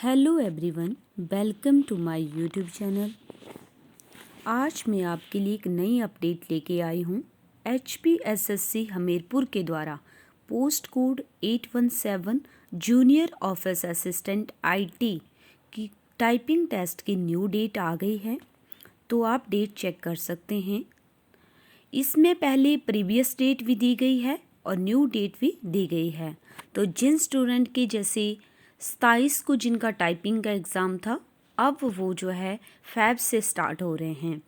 Hello everyone, welcome to my YouTube channel. आज मैं आपके लिए एक नई अपडेट लेके आई हूँ। HPSSC हमीरपुर के द्वारा post code 817 junior office assistant IT की टाइपिंग टेस्ट की न्यू डेट आ गई है, तो आप डेट चेक कर सकते हैं। इसमें पहले प्रीवियस डेट भी दी गई है और न्यू डेट भी दी गई है। तो जिन स्टूडेंट के जैसे 27 को जिनका टाइपिंग का एग्ज़ाम था, अब वो जो है फ़ैब से स्टार्ट हो रहे हैं।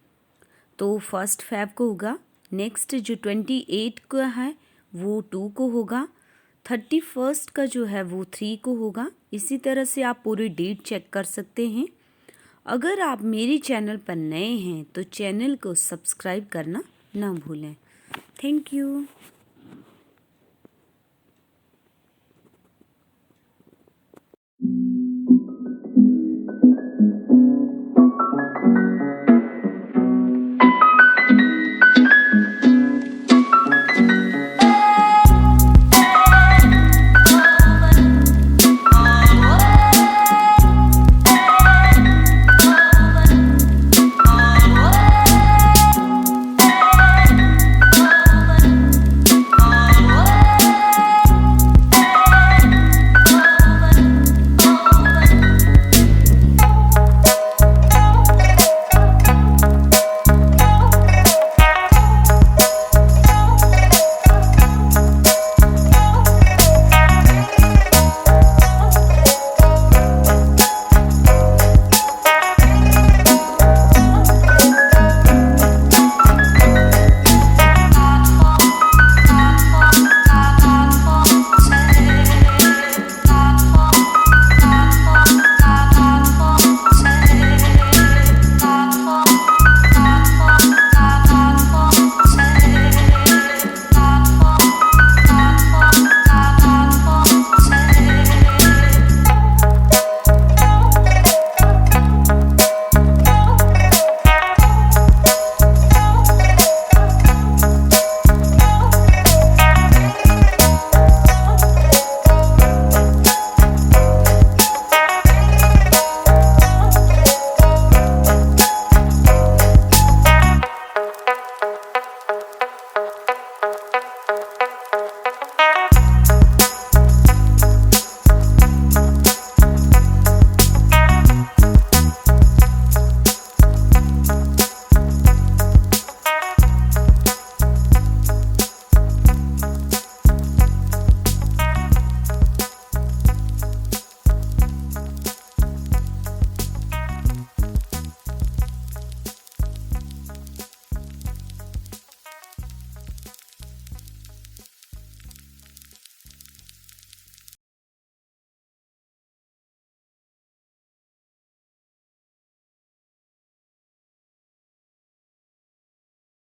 तो 1 फ़ैब को होगा, नेक्स्ट जो 28 का है वो 2 को होगा, 31 का जो है वो 3 को होगा। इसी तरह से आप पूरी डेट चेक कर सकते हैं। अगर आप मेरे चैनल पर नए हैं तो चैनल को सब्सक्राइब करना ना भूलें। Thank you.